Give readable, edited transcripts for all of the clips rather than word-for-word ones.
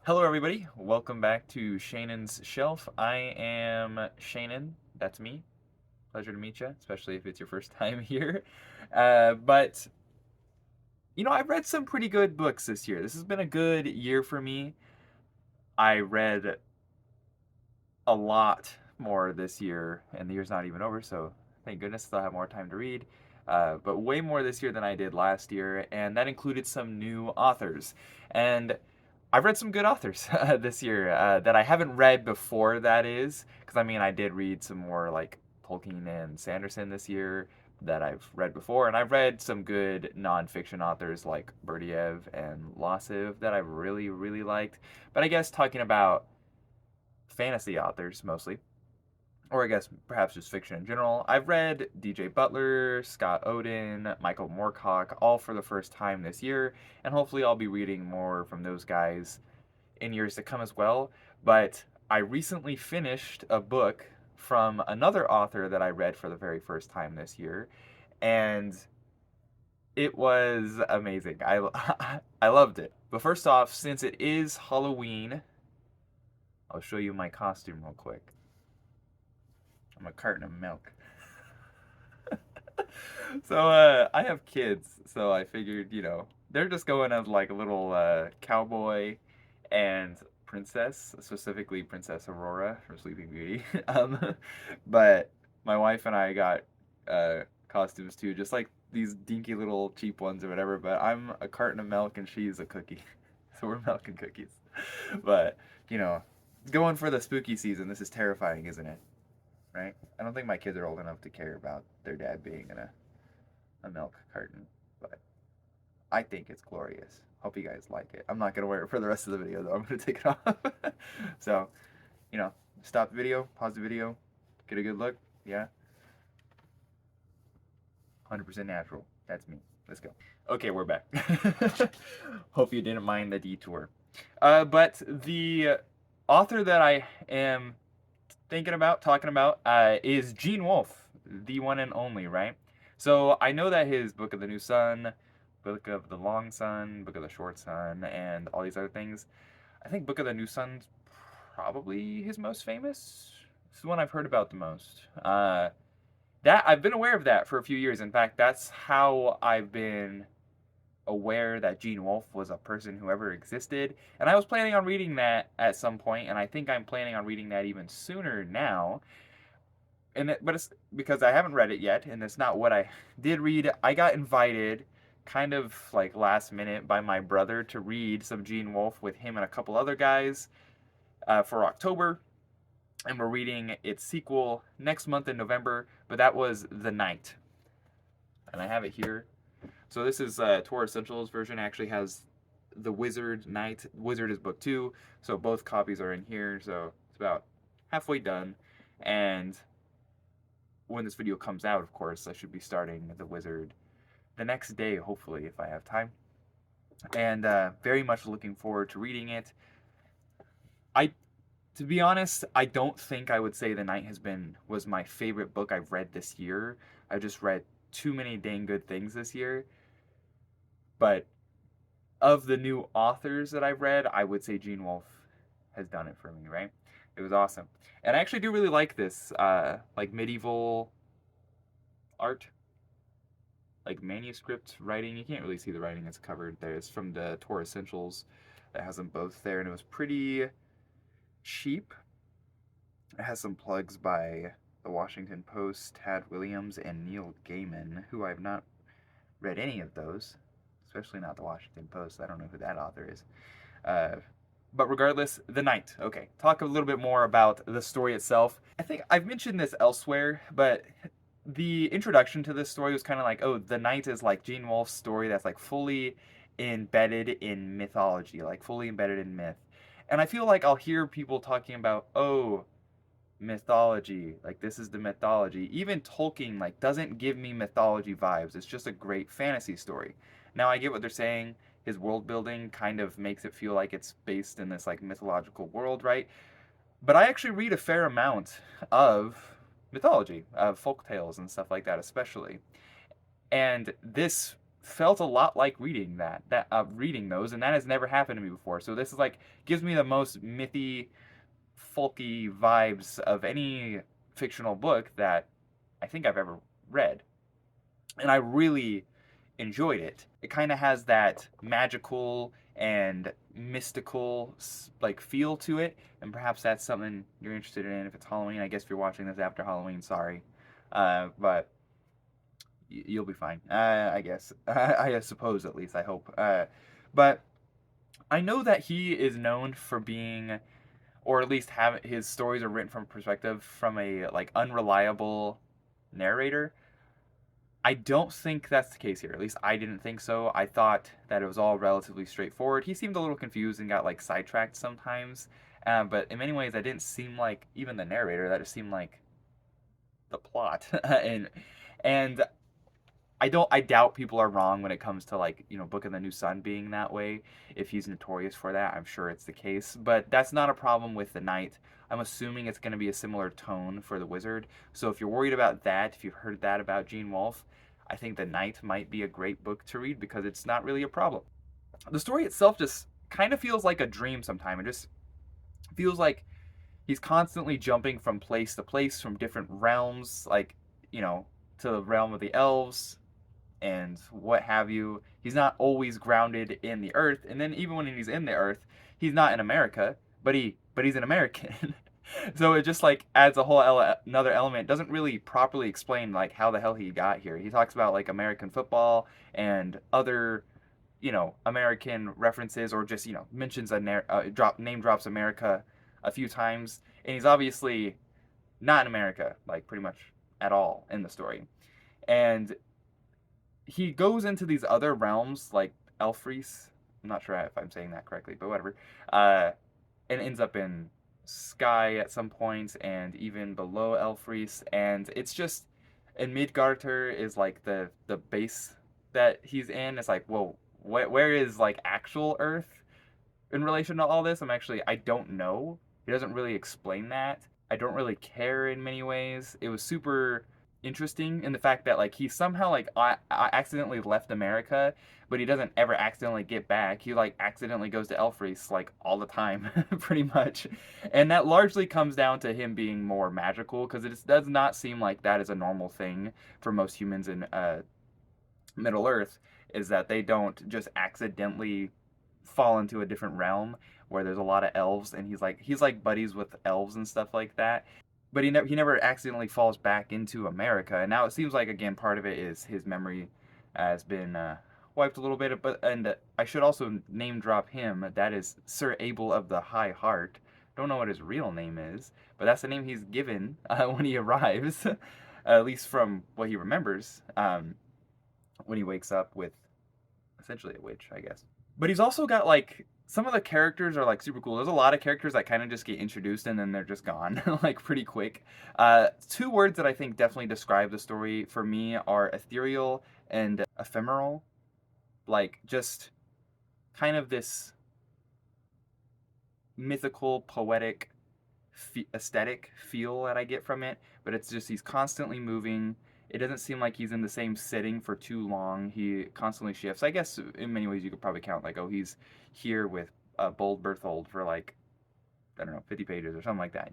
Hello, everybody. Welcome back to Shannon's Shelf. I am Shannon. That's me. Pleasure to meet you, especially if it's your first time here. But, I've read some pretty good books this year. This has been a good year for me. I read a lot more this year, and the year's not even over, so thank goodness I'll have more time to read. But way more this year than I did last year, and that included some new authors. And I've read some good authors this year that I haven't read before, that is. Because, I did read some more like Tolkien and Sanderson this year that I've read before. And I've read some good nonfiction authors like Berdiev and Losiv that I've really, really liked. But I guess talking about fantasy authors mostly, or I guess perhaps just fiction in general. I've read DJ Butler, Scott Oden, Michael Moorcock, all for the first time this year, and hopefully I'll be reading more from those guys in years to come as well. But I recently finished a book from another author that I read for the very first time this year, and it was amazing. I loved it. But first off, since it is Halloween, I'll show you my costume real quick. I'm a carton of milk. So I have kids, so I figured, they're just going as like a little cowboy and princess, specifically Princess Aurora from Sleeping Beauty. But my wife and I got costumes too, just like these dinky little cheap ones or whatever. But I'm a carton of milk and she's a cookie, so we're milk and cookies. But you know, going for the spooky season, this is terrifying, isn't it? Right? I don't think my kids are old enough to care about their dad being in a milk carton, but I think it's glorious. Hope you guys like it. I'm not gonna wear it for the rest of the video though. I'm gonna take it off. So, stop the video, pause the video, get a good look. Yeah, 100% natural. That's me. Let's go. Okay, we're back. Hope you didn't mind the detour. But the author that I am thinking about, talking about, is Gene Wolfe, the one and only, right? So I know that his Book of the New Sun, Book of the Long Sun, Book of the Short Sun, and all these other things. I think Book of the New Sun's probably his most famous. It's the one I've heard about the most. That I've been aware of that for a few years. In fact, that's how I've been aware that Gene Wolfe was a person who ever existed. And I was planning on reading that at some point, and I think I'm planning on reading that even sooner now. But it's because I haven't read it yet, and it's not what I did read. I got invited, kind of like last minute, by my brother to read some Gene Wolfe with him and a couple other guys for October, and we're reading its sequel next month in November. But that was The Night, and I have it here. So this is Tor Essentials version. It actually has the Wizard Night. Wizard is book 2, so both copies are in here. So it's about halfway done, and when this video comes out, of course, I should be starting the Wizard the next day, hopefully, if I have time. And very much looking forward to reading it. To be honest, I don't think I would say The Night was my favorite book I've read this year. I just read too many dang good things this year. But of the new authors that I've read, I would say Gene Wolfe has done it for me, right? It was awesome. And I actually do really like this, like medieval art, like manuscript writing. You can't really see the writing that's covered there. It's from the Tor Essentials that has them both there, and it was pretty cheap. It has some plugs by the Washington Post, Tad Williams, and Neil Gaiman, who I've not read any of those, especially not the Washington Post. I don't know who that author is. But regardless, The Night. Okay, talk a little bit more about the story itself. I think I've mentioned this elsewhere, but the introduction to this story was kind of like, oh, The Night is like Gene Wolfe's story that's like fully embedded in mythology, like fully embedded in myth. And I feel like I'll hear people talking about, oh, mythology, like this is the mythology. Even Tolkien like doesn't give me mythology vibes. It's just a great fantasy story. Now I get what they're saying. His world building kind of makes it feel like it's based in this like mythological world, right? But I actually read a fair amount of mythology, of folk tales and stuff like that, especially. And this felt a lot like reading those, and that has never happened to me before. So this is like gives me the most mythy, folky vibes of any fictional book that I think I've ever read, and I really enjoyed it. It kind of has that magical and mystical like feel to it, and perhaps that's something you're interested in if it's Halloween. I guess if you're watching this after Halloween, sorry, but you'll be fine. I guess. I suppose at least. I hope. But I know that he is known for being, or at least have his stories are written from a perspective from a like unreliable narrator. I don't think that's the case here. At least I didn't think so. I thought that it was all relatively straightforward. He seemed a little confused and got like sidetracked sometimes. But in many ways, that didn't seem like even the narrator. That just seemed like the plot. And I doubt people are wrong when it comes to like, Book of the New Sun being that way. If he's notorious for that, I'm sure it's the case. But that's not a problem with the Knight. I'm assuming it's going to be a similar tone for the Wizard. So if you're worried about that, if you've heard that about Gene Wolfe, I think the Knight might be a great book to read because it's not really a problem. The story itself just kind of feels like a dream sometimes. It just feels like he's constantly jumping from place to place, from different realms, like, to the realm of the elves, and what have you. He's not always grounded in the earth, and then even when he's in the earth, he's not in America, but he's an American. So it just like adds a whole another element. It doesn't really properly explain like how the hell he got here. He talks about like American football and other American references, or just mentions name drops America a few times, and he's obviously not in America like pretty much at all in the story. And he goes into these other realms like Elfreece. I'm not sure if I'm saying that correctly, but whatever. And ends up in Sky at some points, and even below Elfreece. And it's just, and Midgarter is like the base that he's in. It's like, well, where is like actual Earth in relation to all this? I don't know. He doesn't really explain that. I don't really care in many ways. It was super interesting in the fact that like he somehow like I accidentally left America, but he doesn't ever accidentally get back. He like accidentally goes to Elfreece like all the time, pretty much, and that largely comes down to him being more magical because it does not seem like that is a normal thing for most humans in Middle Earth. Is that they don't just accidentally fall into a different realm where there's a lot of elves, and he's like buddies with elves and stuff like that, but he never accidentally falls back into America. And now it seems like again part of it is his memory has been wiped a little bit. But and I should also name drop him. That is Sir Abel of the High Heart. Don't know what his real name is, but that's the name he's given when he arrives, at least from what he remembers. When he wakes up with essentially a witch, I guess. But he's also got like some of the characters are like super cool. There's a lot of characters that kind of just get introduced and then they're just gone like pretty quick. Two words that I think definitely describe the story for me are ethereal and ephemeral. Like just kind of this mythical, poetic aesthetic feel that I get from it, but it's just he's constantly moving. It doesn't seem like he's in the same setting for too long. He constantly shifts. I guess in many ways you could probably count like, oh, he's here with Bold Berthold for like, I don't know, 50 pages or something like that.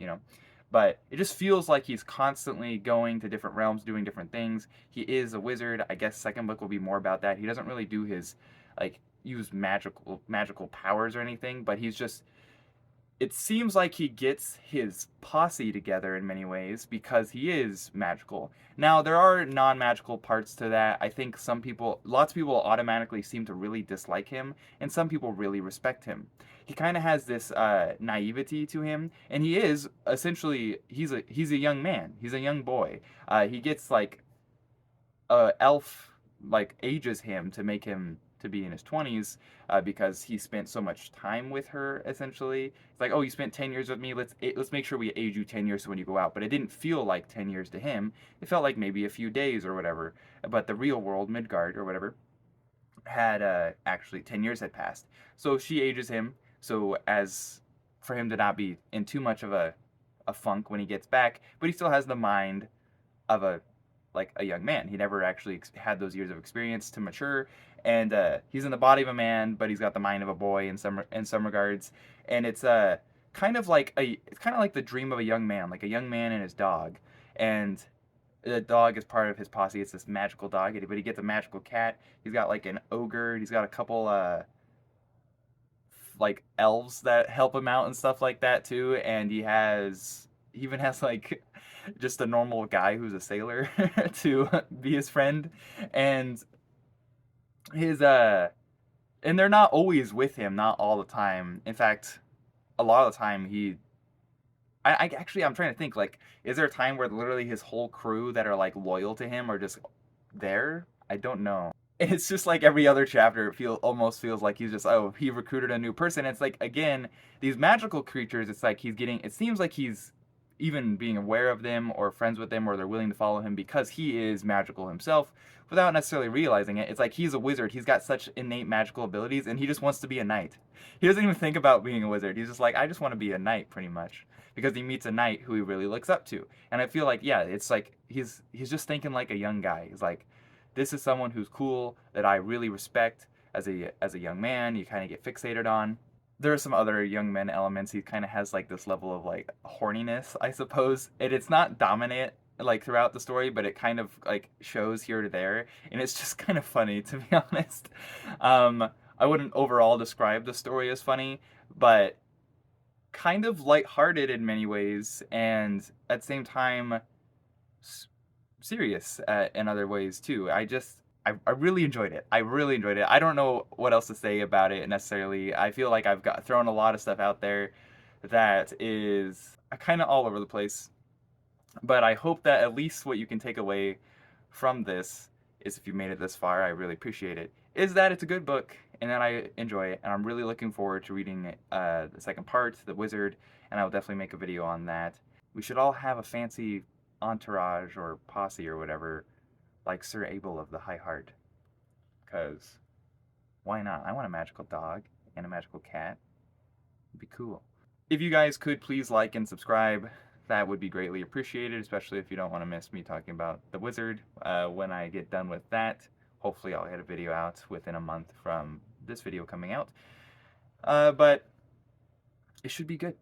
But it just feels like he's constantly going to different realms, doing different things. He is a wizard. I guess second book will be more about that. He doesn't really do his like use magical powers or anything, but he's just it seems like he gets his posse together in many ways because he is magical. Now, there are non magical parts to that. I think lots of people automatically seem to really dislike him, and some people really respect him. He kind of has this naivety to him, and he is essentially he's a young man. He's a young boy. He gets like elf like ages him to make him to be in his 20s because he spent so much time with her. Essentially, it's like, oh, you spent 10 years with me. Let's make sure we age you 10 years so when you go out. But it didn't feel like 10 years to him. It felt like maybe a few days or whatever. But the real world, Midgard or whatever, had actually 10 years had passed. So she ages him. So as for him to not be in too much of a funk when he gets back, but he still has the mind of a young man. He never actually had those years of experience to mature, and he's in the body of a man, but he's got the mind of a boy in some regards, and it's it's kind of like the dream of a young man, like a young man and his dog, and the dog is part of his posse. It's this magical dog, but he gets a magical cat. He's got like an ogre. He's got a couple like elves that help him out and stuff like that too. And he even has like just a normal guy who's a sailor to be his friend, and his and they're not always with him, not all the time. In fact, a lot of the time I actually I'm trying to think, like, is there a time where literally his whole crew that are like loyal to him are just there? I don't know. It's just like every other chapter, almost feels like he's just, oh, he recruited a new person. It's like, again, these magical creatures, it's like it seems like he's even being aware of them or friends with them, or they're willing to follow him because he is magical himself without necessarily realizing it. It's like he's a wizard. He's got such innate magical abilities, and he just wants to be a knight. He doesn't even think about being a wizard. He's just like, I just want to be a knight, pretty much, because he meets a knight who he really looks up to. And I feel like, yeah, it's like he's just thinking like a young guy. He's like, this is someone who's cool that I really respect as a young man. You kind of get fixated on. There are some other young men elements. He kind of has like this level of like horniness, I suppose. It's not dominant like throughout the story, but it kind of like shows here to there, and it's just kind of funny, to be honest. I wouldn't overall describe the story as funny, but kind of lighthearted in many ways, and at the same time serious in other ways too. I really enjoyed it. I really enjoyed it. I don't know what else to say about it necessarily. I feel like I've got thrown a lot of stuff out there that is kind of all over the place. But I hope that at least what you can take away from this is, if you made it this far, I really appreciate it, is that it's a good book and that I enjoy it. And I'm really looking forward to reading the second part, The Wizard, and I will definitely make a video on that. We should all have a fancy entourage or posse or whatever, like Sir Abel of the High Heart. Because why not? I want a magical dog and a magical cat. It'd be cool. If you guys could please like and subscribe, that would be greatly appreciated, especially if you don't want to miss me talking about The Wizard. When I get done with that, hopefully I'll get a video out within a month from this video coming out. But it should be good.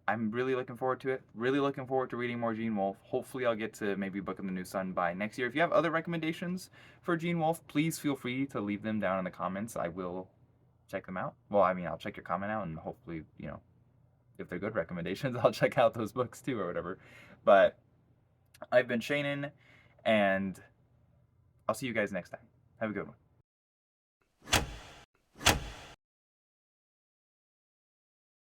I'm really looking forward to it. Really looking forward to reading more Gene Wolfe. Hopefully I'll get to maybe Book of the New Sun by next year. If you have other recommendations for Gene Wolfe, please feel free to leave them down in the comments. I will check them out. Well, I mean, I'll check your comment out, and hopefully, if they're good recommendations, I'll check out those books too or whatever. But I've been Shannon, and I'll see you guys next time. Have a good one.